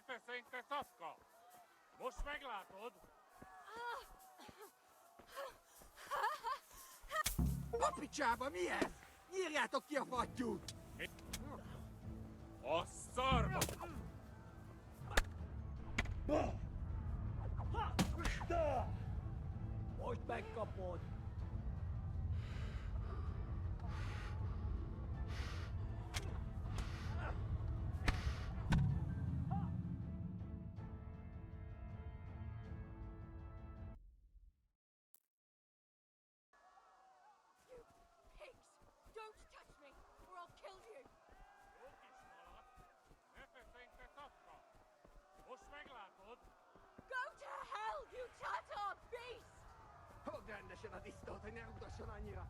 Nefeszeinkre szafka! Most meglátod? A picsába, mi ez? Nyírjátok ki a fattyút! A szarba! Most megkapod! Nefeszeinkre szafka! Most meglátod? Go to hell, you Tatar beast! Fogd rendesen a disztót, hogy ne rúgdasson annyira!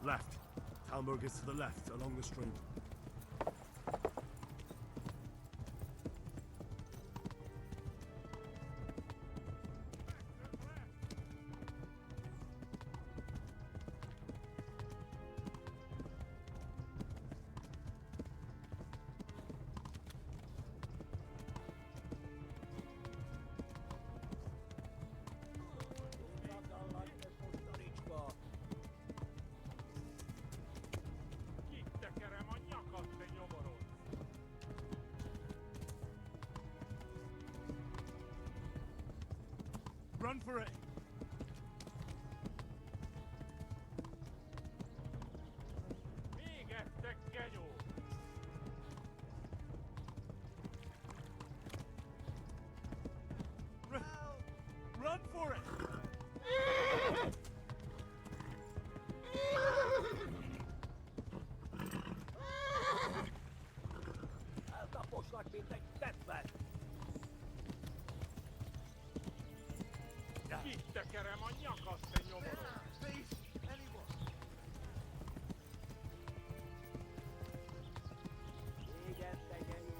Left. Talmberg is to the left, along the stream. Kitekerem a nyakat, te nyomorod! Run for it! Még ettek, genyó! Run for it! Eltaposlak, mint egy tetvet! Kitekerem a nyakat, te nyomorod! Igen, tegenyő!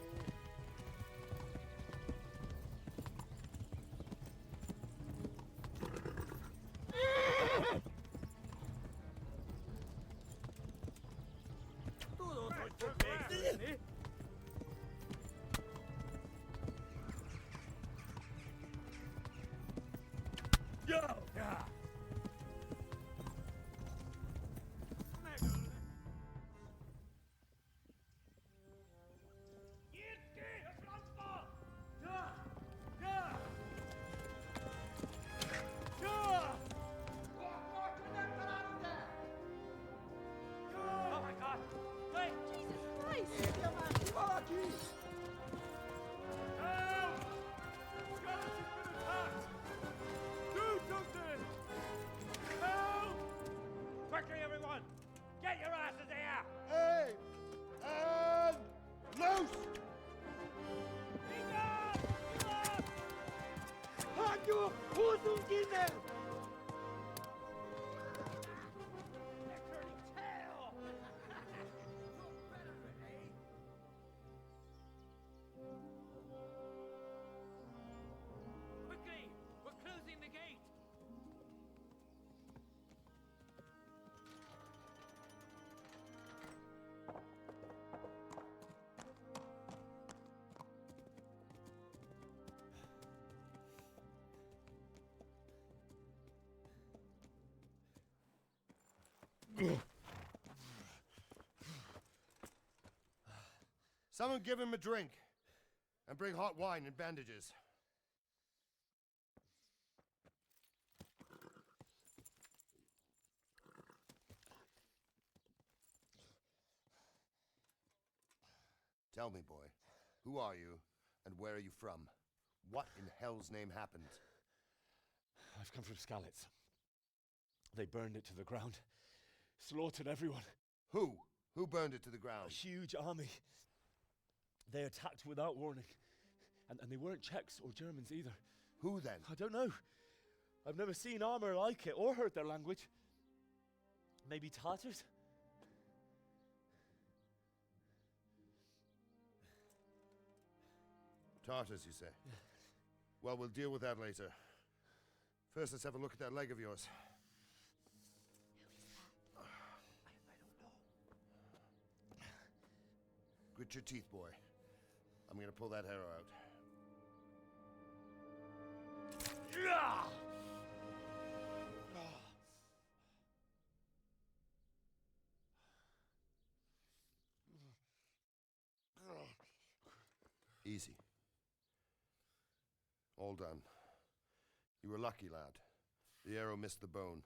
Tudod, hogy fog végzni? Yo! Yeah! Jesus Christ! Érje már ki valaki! Help! Skeleton's been attacked! Do something! you! Who's in there? Quickly! We're closing the gate! Someone give him a drink. And bring hot wine and bandages. Tell me, boy, who are you and where are you from? What in hell's name happened? I've come from Skalitz. They burned it to the ground, slaughtered everyone. Who? Who burned it to the A ground? huge army. They attacked without warning. And they weren't Czechs or Germans either. Who then? I don't know. I've never seen armor like it or heard their language. Maybe Tatars? Tartars, you say? Well, we'll deal with that later. First, let's have a look at that leg of yours. Grit your teeth, boy. I'm gonna pull that arrow out. Easy. All done. You were lucky, lad. The arrow missed the bone.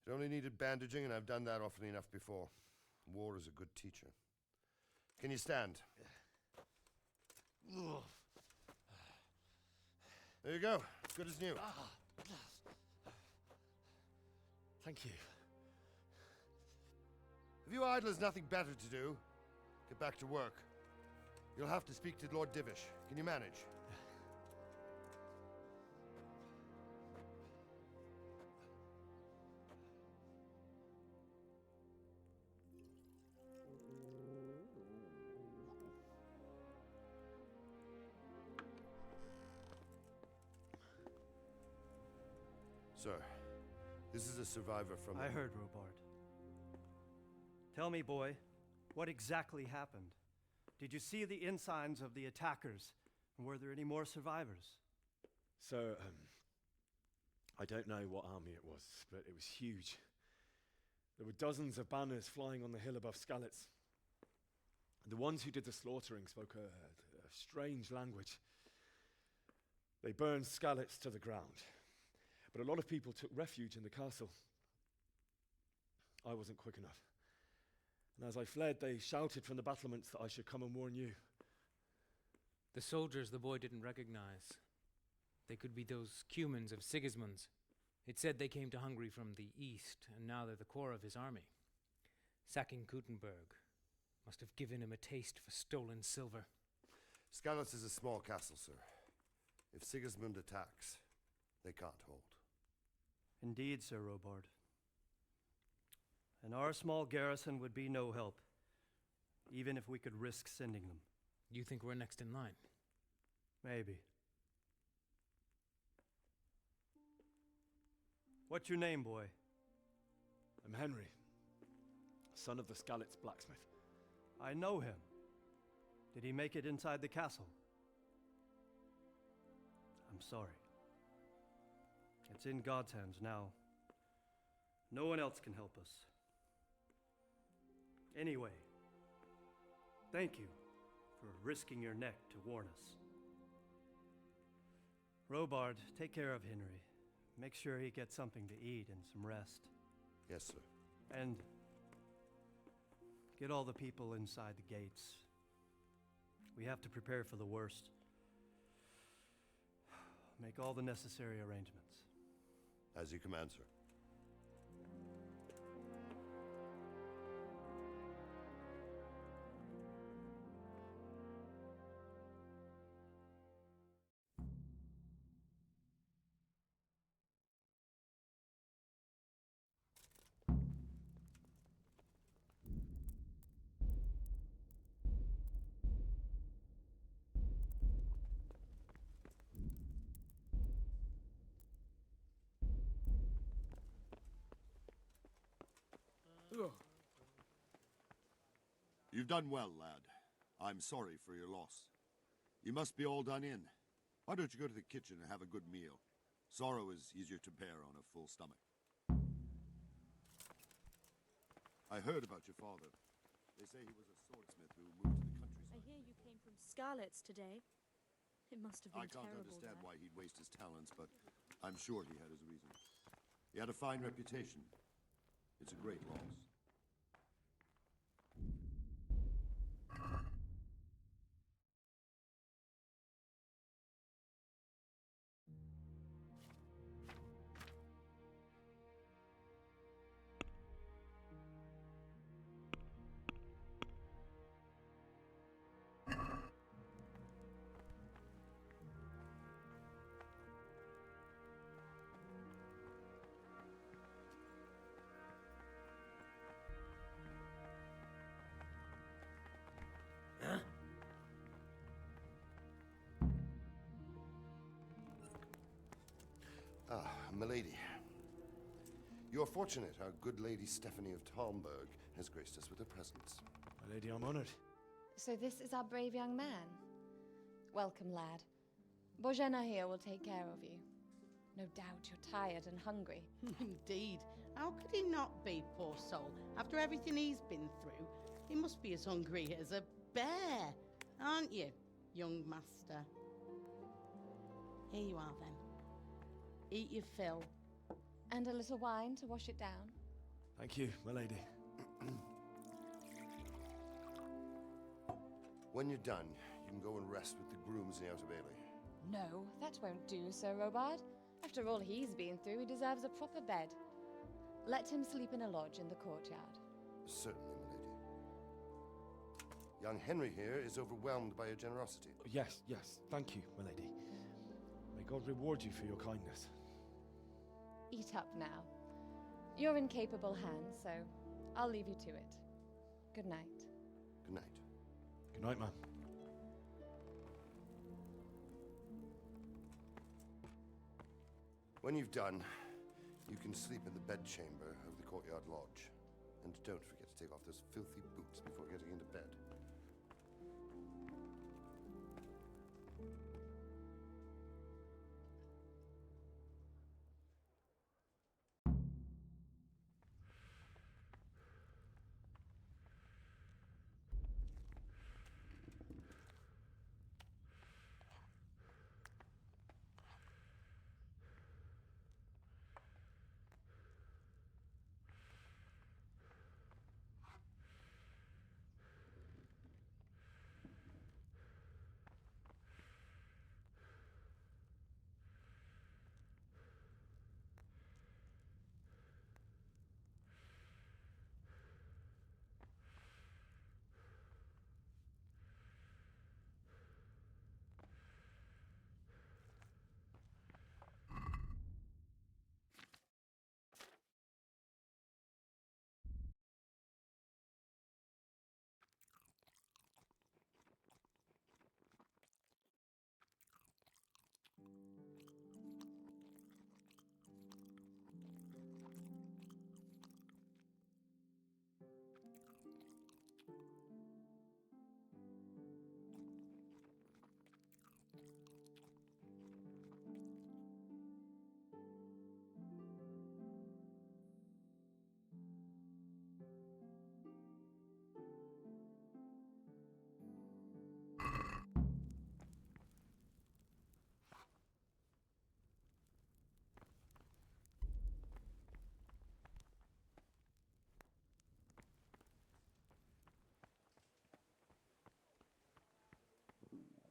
It only needed bandaging, and I've done that often enough before. War is a good teacher. Can you stand? There you go. Good as new. Thank you. If you idlers nothing better to do, get back to work. You'll have to speak to Lord Divish. Can you manage? Sir, this is a survivor from... I heard, Robard. Tell me, boy, what exactly happened? Did you see the ensigns of the attackers? And were there any more survivors? So, I don't know what army it was, but it was huge. There were dozens of banners flying on the hill above Skalitz. The ones who did the slaughtering spoke a strange language. They burned Skalitz to the ground. But a lot of people took refuge in the castle. I wasn't quick enough. And as I fled, they shouted from the battlements that I should come and warn you. The soldiers the boy didn't recognize. They could be those Cumans of Sigismund's. It said they came to Hungary from the east, and now they're the core of his army. Sacking Gutenberg must have given him a taste for stolen silver. Skalitz is a small castle, sir. If Sigismund attacks, they can't hold. Indeed, Sir Robard. And our small garrison would be no help, even if we could risk sending them. You think we're next in line? Maybe. What's your name, boy? I'm Henry, son of the Skalitz blacksmith. I know him. Did he make it inside the castle? I'm sorry. It's in God's hands now. No one else can help us. Anyway, thank you for risking your neck to warn us. Robard, take care of Henry. Make sure he gets something to eat and some rest. Yes, sir. And get all the people inside the gates. We have to prepare for the worst. Make all the necessary arrangements. As you command, sir. You've done well, lad. I'm sorry for your loss. You must be all done in. Why don't you go to the kitchen and have a good meal? Sorrow is easier to bear on a full stomach. I heard about your father. They say he was a swordsmith who moved to the countryside. I hear you came from Scarlet's today. It must have been I can't terrible understand there. why he'd waste his talents, but I'm sure he had his reasons. He had a fine reputation. It's a great loss. Ah, milady. You're fortunate our good lady Stephanie of Talmberg has graced us with her presence. My lady, I'm honored. So this is our brave young man. Welcome, lad. Bojena here will take care of you. No doubt you're tired and hungry. Indeed. How could he not be, poor soul? After everything he's been through, he must be as hungry as a bear, aren't you, young master? Here you are, then. Eat your fill. And a little wine to wash it down. Thank you, my lady. When you're done, you can go and rest with the grooms in the Outer Bailey. No, that won't do, Sir Robard. After all he's been through, he deserves a proper bed. Let him sleep in a lodge in the courtyard. Certainly, milady. Young Henry here is overwhelmed by your generosity. Yes, yes. Thank you, my lady. May God reward you for your kindness. Eat up now. You're in capable hands, so I'll leave you to it. Good night. Good night. Good night, ma'am. When you've done, you can sleep in the bedchamber of the courtyard lodge. And don't forget to take off those filthy boots before getting into bed.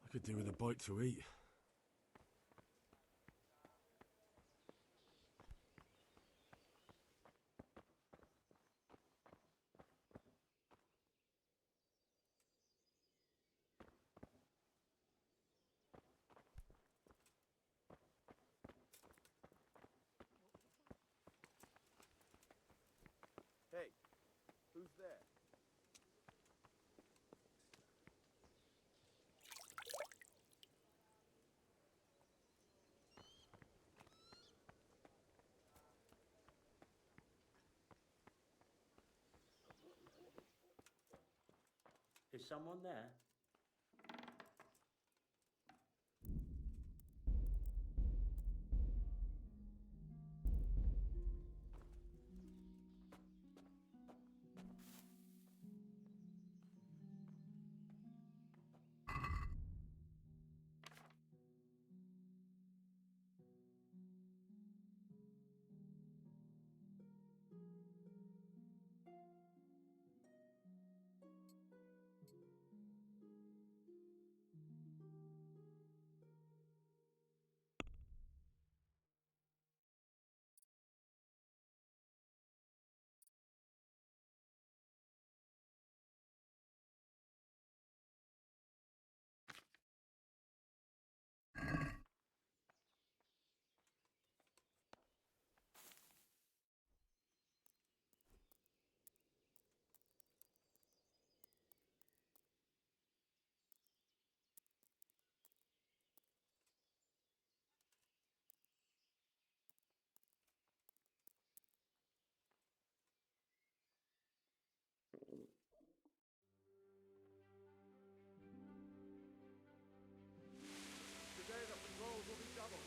I could do with a bite to eat. Hey, who's there? Is someone there? Today the patrols will be doubled.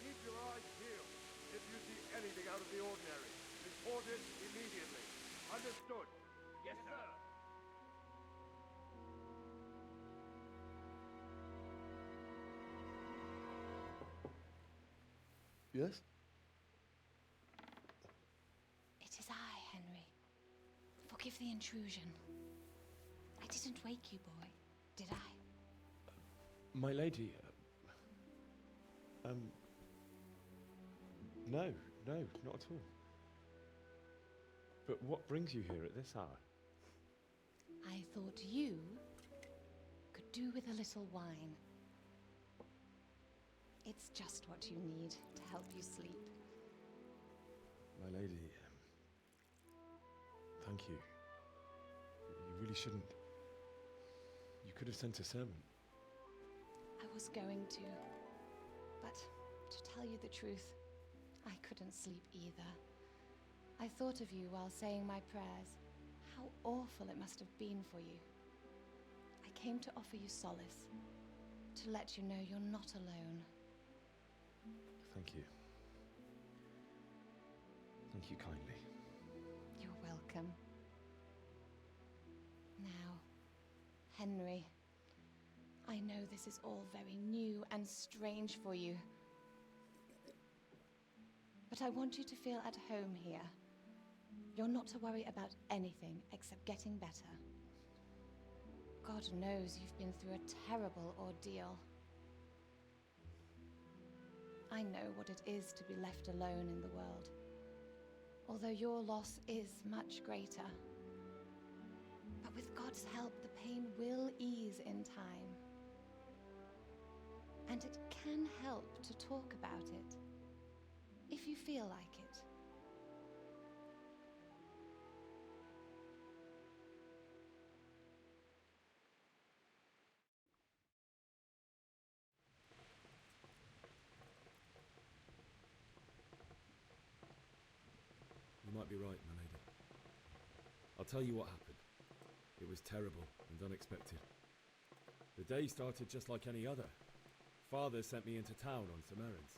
Keep your eyes peeled. If you see anything out of the ordinary, report it immediately. Understood? Yes, sir. Yes? It is I, Henry. Forgive the intrusion. I didn't wake you, boy, did I? My lady, no, not at all. But what brings you here at this hour? I thought you could do with a little wine. It's just what you need to help you sleep. My lady, thank you. You really shouldn't. You could have sent a servant. I was going to, but to tell you the truth, I couldn't sleep either. I thought of you while saying my prayers. How awful it must have been for you. I came to offer you solace, to let you know you're not alone. Thank you. Thank you kindly. You're welcome. Now, Henry, I know this is all very new and strange for you. But I want you to feel at home here. You're not to worry about anything except getting better. God knows you've been through a terrible ordeal. I know what it is to be left alone in the world, although your loss is much greater. But with God's help, the pain will ease in time. And it can help to talk about it, if you feel like it. You might be right, my lady. I'll tell you what happened. It was terrible and unexpected. The day started just like any other. Father sent me into town on some errands.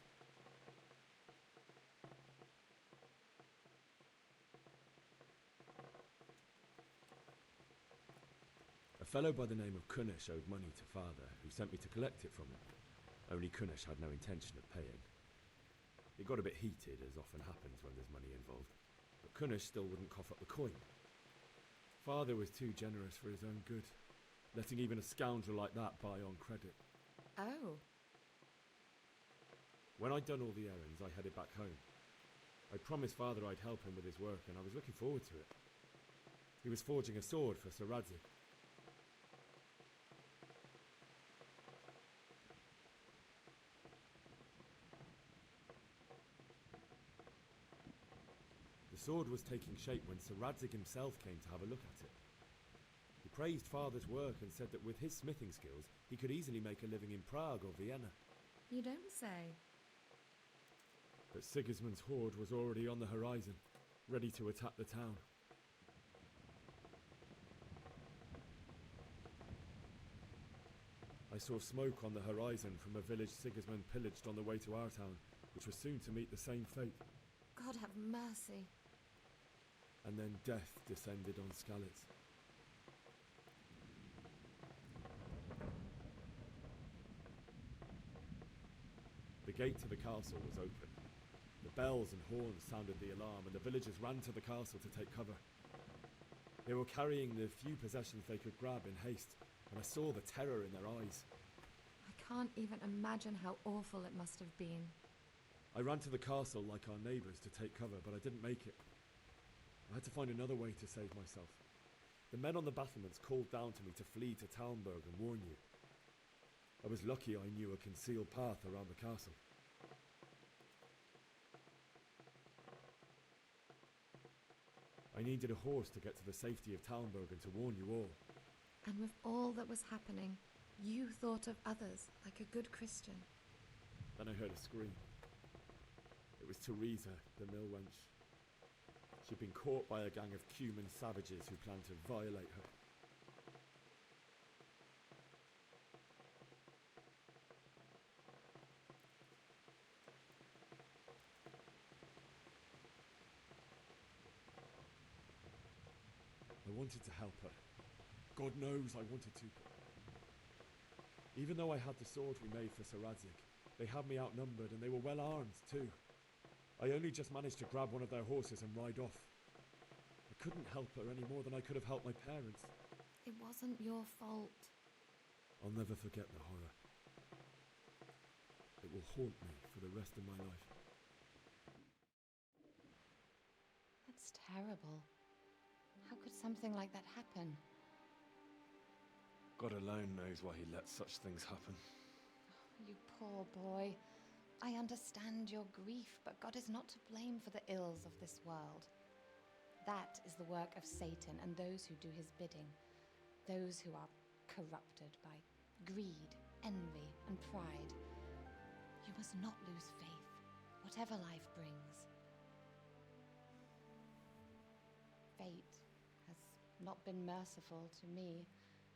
A fellow by the name of Kunish owed money to Father, who sent me to collect it from him. Only Kunish had no intention of paying. It got a bit heated, as often happens when there's money involved, but Kunish still wouldn't cough up the coin. Father was too generous for his own good, letting even a scoundrel like that buy on credit. Oh. When I'd done all the errands, I headed back home. I promised Father I'd help him with his work, and I was looking forward to it. He was forging a sword for Sir Radzik. The sword was taking shape when Sir Radzik himself came to have a look at it. He praised Father's work and said that with his smithing skills, he could easily make a living in Prague or Vienna. You don't say. But Sigismund's horde was already on the horizon, ready to attack the town. I saw smoke on the horizon from a village Sigismund pillaged on the way to our town, which was soon to meet the same fate. God have mercy. And then death descended on Skalitz. The gate to the castle was open. The bells and horns sounded the alarm, and the villagers ran to the castle to take cover. They were carrying the few possessions they could grab in haste, and I saw the terror in their eyes. I can't even imagine how awful it must have been. I ran to the castle like our neighbours to take cover, but I didn't make it. I had to find another way to save myself. The men on the battlements called down to me to flee to Talmberg and warn you. I was lucky I knew a concealed path around the castle. I needed a horse to get to the safety of Talmberg and to warn you all. And with all that was happening, you thought of others like a good Christian. Then I heard a scream. It was Teresa, the mill wench. She'd been caught by a gang of Cuman savages who planned to violate her. I wanted to help her. God knows I wanted to. Even though I had the sword we made for Saradzic, they had me outnumbered and they were well armed too. I only just managed to grab one of their horses and ride off. I couldn't help her any more than I could have helped my parents. It wasn't your fault. I'll never forget the horror. It will haunt me for the rest of my life. That's terrible. How could something like that happen? God alone knows why he lets such things happen. You poor boy. I understand your grief, but God is not to blame for the ills of this world. That is the work of Satan and those who do his bidding, those who are corrupted by greed, envy, and pride. You must not lose faith, whatever life brings. Fate has not been merciful to me,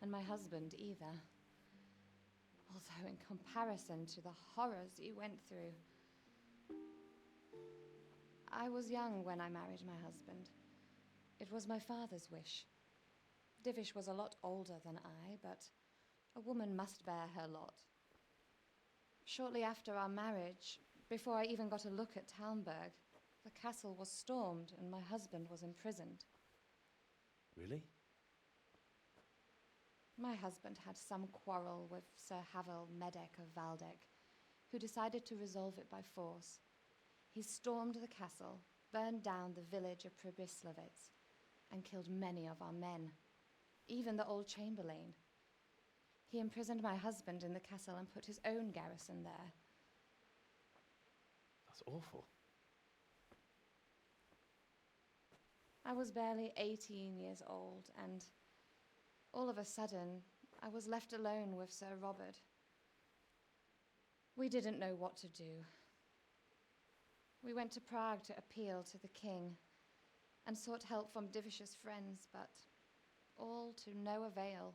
and my husband either. Although in comparison to the horrors you went through. I was young when I married my husband. It was my father's wish. Divish was a lot older than I, but a woman must bear her lot. Shortly after our marriage, before I even got a look at Talmberg, the castle was stormed and my husband was imprisoned. Really? My husband had some quarrel with Sir Havel Medek of Valdek, who decided to resolve it by force. He stormed the castle, burned down the village of Pribyslavitz, and killed many of our men, even the old chamberlain. He imprisoned my husband in the castle and put his own garrison there. That's awful. I was barely 18 years old, and all of a sudden, I was left alone with Sir Robert. We didn't know what to do. We went to Prague to appeal to the king and sought help from Divish's friends, but all to no avail.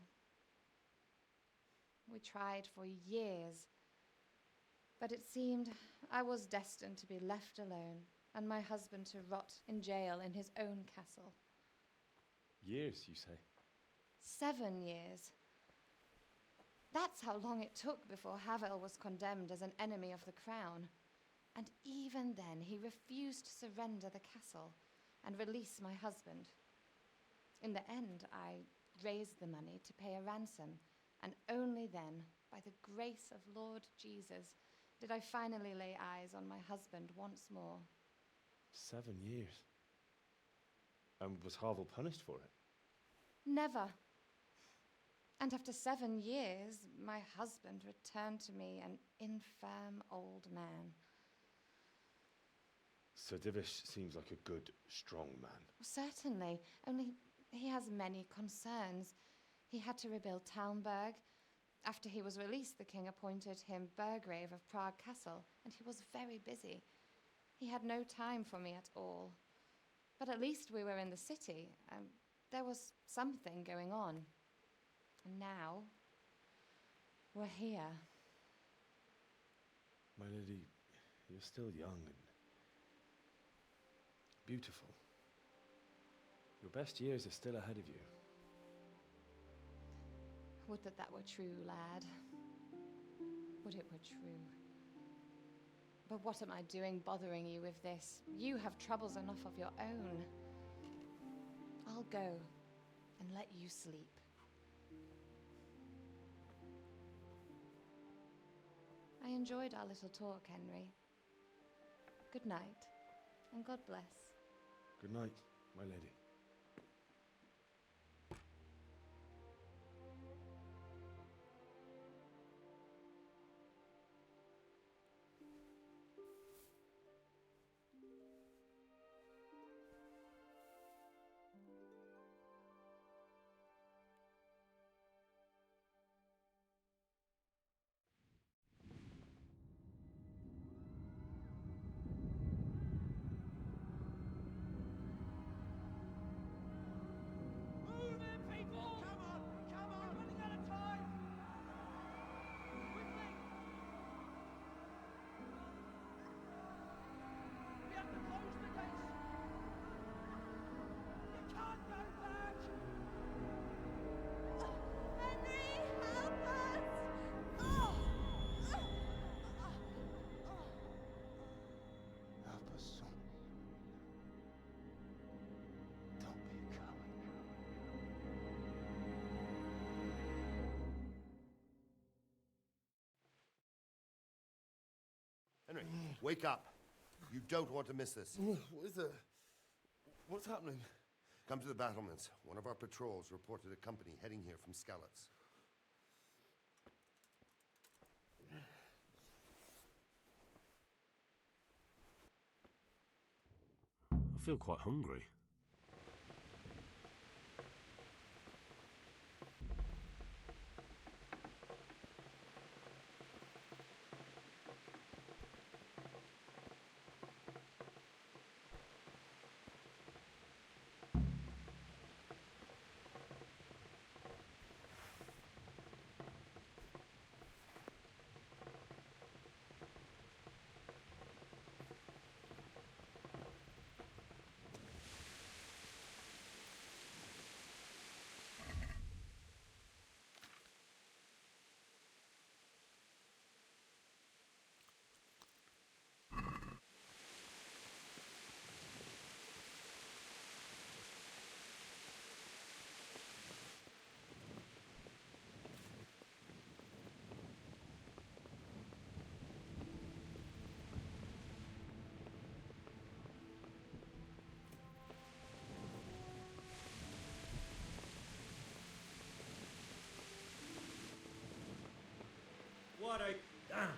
We tried for years, but it seemed I was destined to be left alone and my husband to rot in jail in his own castle. Years, you say? 7 years. That's how long it took before Havel was condemned as an enemy of the crown. And even then, he refused to surrender the castle and release my husband. In the end, I raised the money to pay a ransom, and only then, by the grace of Lord Jesus, did I finally lay eyes on my husband once more. 7 years? And was Havel punished for it? Never. And after 7 years, my husband returned to me an infirm old man. Sir Divish seems like a good, strong man. Certainly, only he has many concerns. He had to rebuild Talmberg. After he was released, the king appointed him Burgrave of Prague Castle, and he was very busy. He had no time for me at all. But at least we were in the city, and there was something going on. And now, were here. My lady, you're still young and beautiful. Your best years are still ahead of you. Would that that were true, lad. Would it were true. But what am I doing bothering you with this? You have troubles enough of your own. I'll go and let you sleep. I enjoyed our little talk, Henry. Good night, and God bless. Good night, my lady. Move it, people! Come on! Come on! We're running out of time! Quickly! We have to close the gates! You can't go back! Henry, help us! Oh! Help us, son. Don't be a coward. Henry, wake up. You don't want to miss this. What is it? What's happening? Come to the battlements. One of our patrols reported a company heading here from Skalitz. I feel quite hungry. What a... Damn!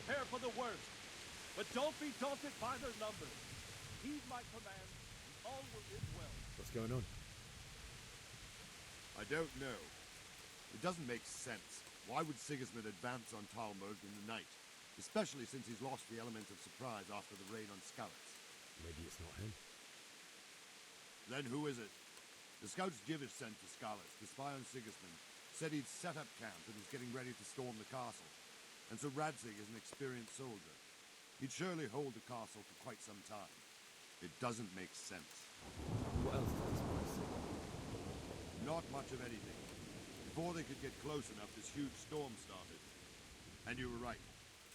prepare for the worst. But don't be daunted by their numbers. Heed my command, and all will end well. What's going on? I don't know. It doesn't make sense. Why would Sigismund advance on Talmberg in the night? Especially since he's lost the element of surprise after the raid on Skalitz. Maybe it's not him. Then who is it? The scouts Jivish sent to Skalitz to spy on Sigismund said he'd set up camp and was getting ready to storm the castle. And so Radzig is an experienced soldier. He'd surely hold the castle for quite some time. It doesn't make sense. What else did the spies say? Not much of anything. Before they could get close enough, this huge storm started. And you were right.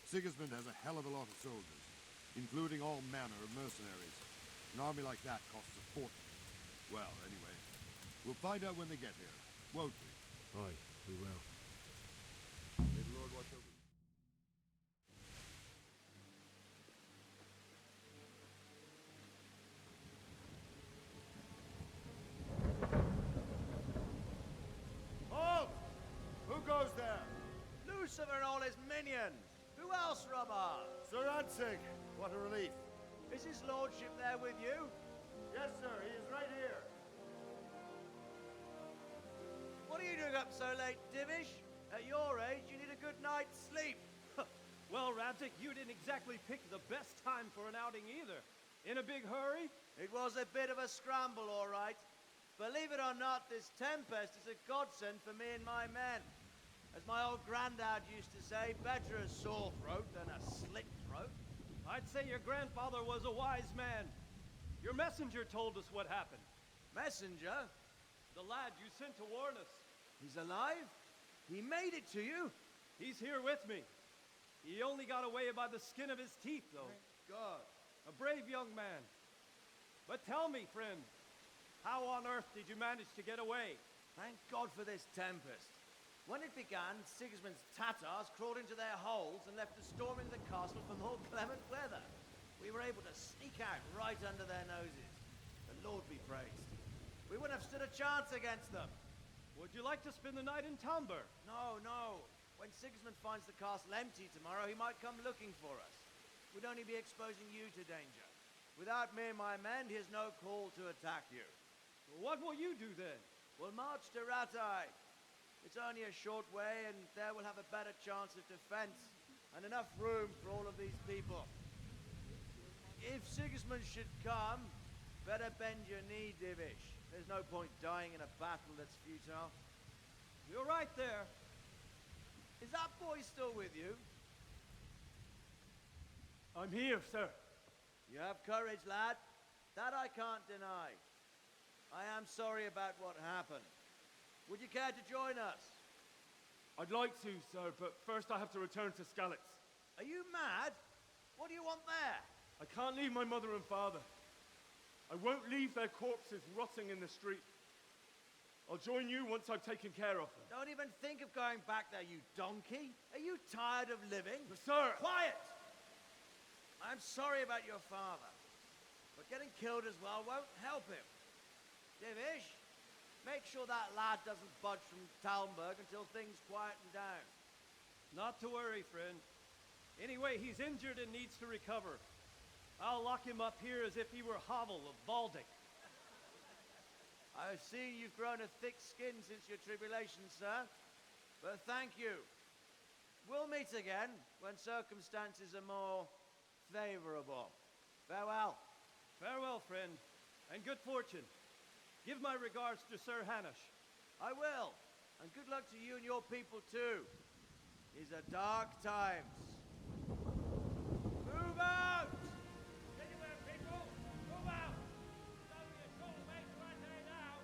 Sigismund has a hell of a lot of soldiers, including all manner of mercenaries. An army like that costs a fortune. Well, anyway, we'll find out when they get here, won't we? Aye, we will. May the Lord watch over you. Halt! Who goes there? Lucifer and all his minions. Who else, Robert? Sir Radzig. What a relief. Is his lordship there with you? Yes, sir. He is right here. What are you doing up so late, Divish? At your age, you need a good night's sleep. Well, Radzig, you didn't exactly pick the best time for an outing either. In a big hurry? It was a bit of a scramble, all right. Believe it or not, this tempest is a godsend for me and my men. As my old granddad used to say, better a sore throat than a slit throat. I'd say your grandfather was a wise man. Your messenger told us what happened. Messenger? The lad you sent to warn us. He's alive? He made it to you? He's here with me. He only got away by the skin of his teeth, though. Thank God. A brave young man. But tell me, friend, how on earth did you manage to get away? Thank God for this tempest. When it began, Sigismund's Tatars crawled into their holes and left us storming the castle for more clement weather. We were able to sneak out right under their noses. The Lord be praised. We wouldn't have stood a chance against them. Would you like to spend the night in Talmberg? No, no. When Sigismund finds the castle empty tomorrow, he might come looking for us. We'd only be exposing you to danger. Without me and my men, he has no call to attack you. What will you do then? We'll march to Ratai. It's only a short way, and there we'll have a better chance of defense and enough room for all of these people. If Sigismund should come, better bend your knee, Divish. There's no point dying in a battle that's futile. You're right there. Is that boy still with you? I'm here, sir. You have courage, lad. That I can't deny. I am sorry about what happened. Would you care to join us? I'd like to, sir, but first I have to return to Skalitz. Are you mad? What do you want there? I can't leave my mother and father. I won't leave their corpses rotting in the street. I'll join you once I've taken care of them. Don't even think of going back there, you donkey. Are you tired of living? But sir! Quiet! I'm sorry about your father, but getting killed as well won't help him. Divish, make sure that lad doesn't budge from Talmberg until things quieten down. Not to worry, friend. Anyway, he's injured and needs to recover. I'll lock him up here as if he were Havel of Baldic. I see you've grown a thick skin since your tribulation, sir. But thank you. We'll meet again when circumstances are more favorable. Farewell. Farewell, friend, and good fortune. Give my regards to Sir Hanush. I will. And good luck to you and your people, too. These are dark times. Move out! Anywhere, people! Move out! It's only a short way to Ratai now!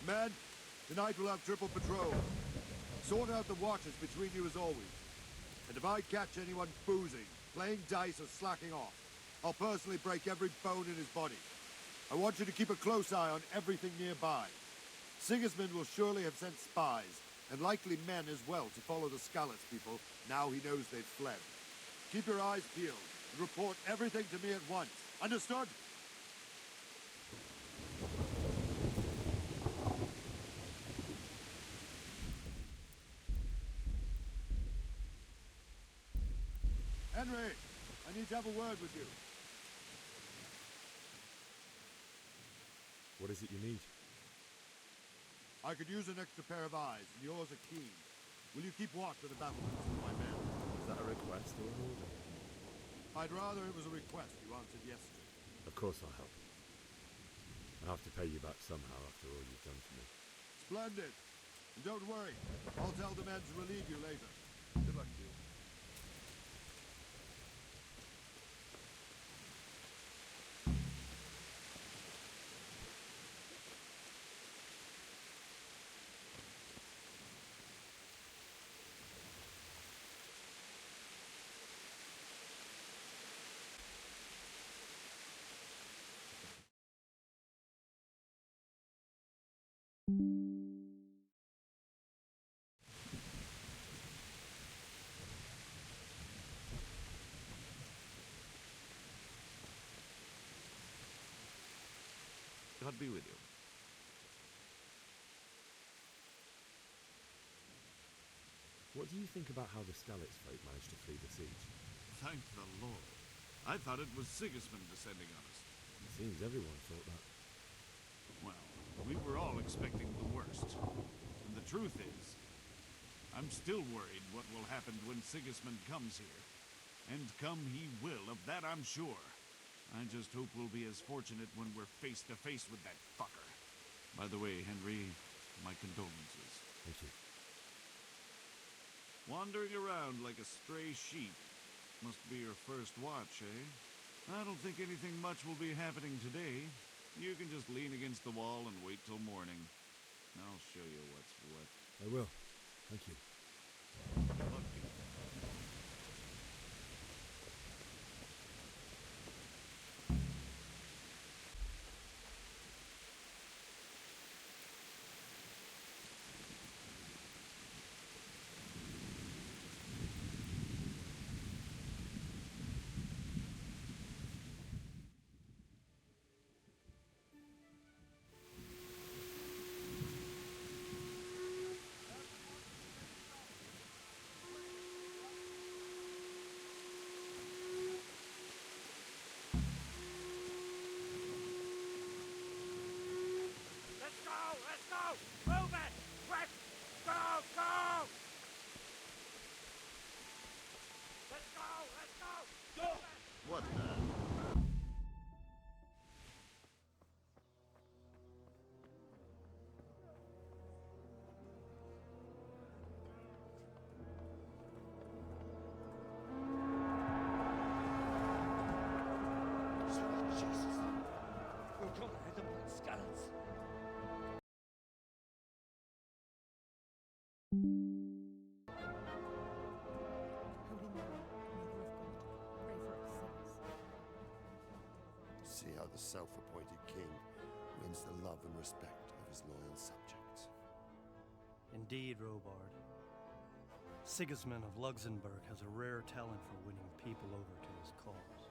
Men, tonight we'll have triple patrol. Sort out the watches between you as always. And if I catch anyone boozing, playing dice or slacking off, I'll personally break every bone in his body. I want you to keep a close eye on everything nearby. Sigismund will surely have sent spies, and likely men as well, to follow the Skalitz people now he knows they've fled. Keep your eyes peeled and report everything to me at once. Understood? Henry, I need to have a word with you. What is it you need? I could use an extra pair of eyes, and yours are keen. Will you keep watch with the battlements with my men? Is that a request or an order? I'd rather it was a request you answered yesterday. Of course I'll help. I have to pay you back somehow after all you've done for me. Splendid. And don't worry, I'll tell the men to relieve you later. Good luck to you. God be with you. What do you think about how the Skalitz folk managed to flee the siege? Thank the Lord. I thought it was Sigismund descending on us. It seems everyone thought that. Well, we were all expecting the worst. And the truth is, I'm still worried what will happen when Sigismund comes here. And come he will, of that I'm sure. I just hope we'll be as fortunate when we're face to face with that fucker. By the way, Henry, my condolences. Thank you. Wandering around like a stray sheep. Must be your first watch, eh? I don't think anything much will be happening today. You can just lean against the wall and wait till morning. I'll show you what's what. I will. Thank you. Luck to you. Let's go! Move it! Quick! Go! Let's go! Go! What the? Jesus! We're going to hit them like skeletons. See how the self-appointed king wins the love and respect of his loyal subjects. Indeed, Robard. Sigismund of Luxembourg has a rare talent for winning people over to his cause.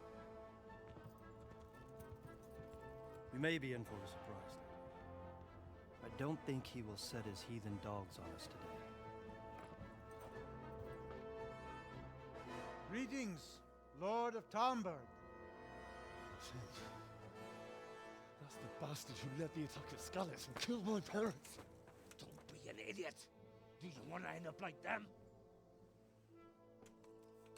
We may be in for a surprise, though. I don't think he will set his heathen dogs on us today. Greetings, Lord of Talmberg. That's the bastard who led the attack at Skalitz and killed my parents. Don't be an idiot. Do you want to end up like them?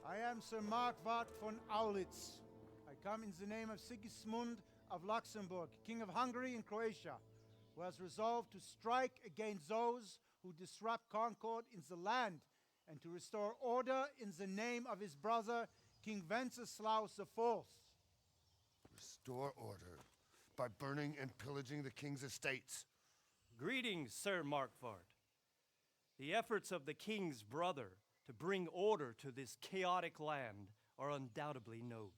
I am Sir Markwart von Aulitz. I come in the name of Sigismund of Luxembourg, King of Hungary and Croatia, who has resolved to strike against those who disrupt concord in the land and to restore order in the name of his brother, King Wenceslaus IV. Restore order by burning and pillaging the king's estates. Greetings, Sir Markwart. The efforts of the king's brother to bring order to this chaotic land are undoubtedly noble.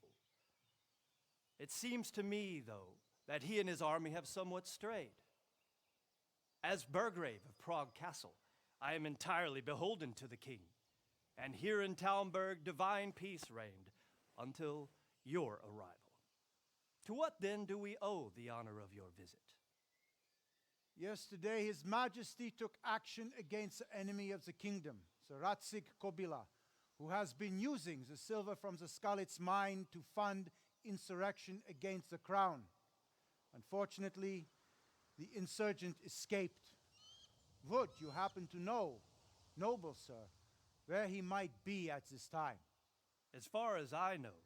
It seems to me, though, that he and his army have somewhat strayed. As Burgrave of Prague Castle, I am entirely beholden to the king, And here in Talmberg, divine peace reigned until your arrival. To what then do we owe the honor of your visit? Yesterday, His Majesty took action against the enemy of the kingdom, the Ratzik Kobila, who has been using the silver from the Skalitz mine to fund insurrection against the crown. Unfortunately, the insurgent escaped. Would you happen to know, noble sir, where he might be at this time? As far as I know,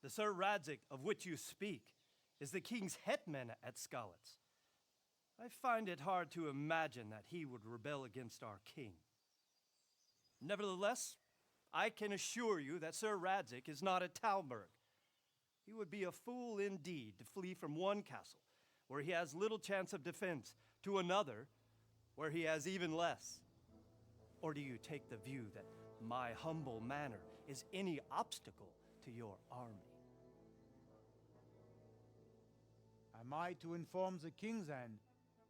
the Sir Radzik of which you speak is the king's hetman at Skalitz. I find it hard to imagine that he would rebel against our king. Nevertheless, I can assure you that Sir Radzik is not at Talmberg. He would be a fool indeed to flee from one castle, where he has little chance of defense, to another, where he has even less. Or do you take the view that my humble manner is any obstacle to your army? Am I to inform the king then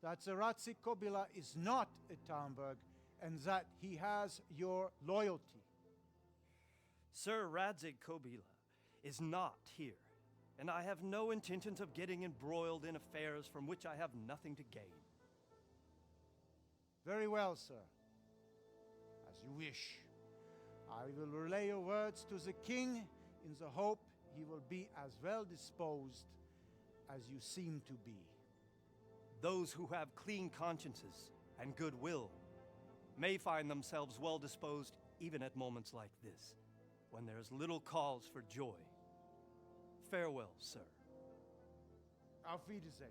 that the Ratzik Kobila is not at Talmberg and that he has your loyalty? Sir Radzik Kobila is not here, and I have no intentions of getting embroiled in affairs from which I have nothing to gain. Very well, sir. As you wish. I will relay your words to the king in the hope he will be as well disposed as you seem to be. Those who have clean consciences and goodwill may find themselves well disposed even at moments like this, when there is little cause for joy. Farewell, sir. Auf Wiedersehen.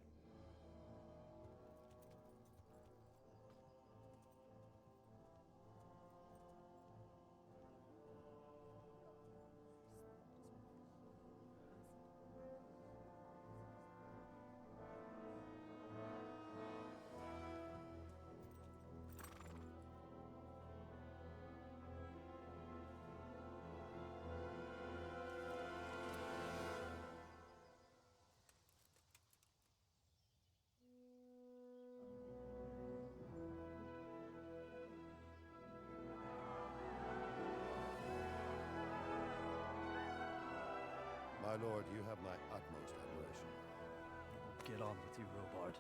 My lord, you have my utmost admiration. Get on with you, Robard.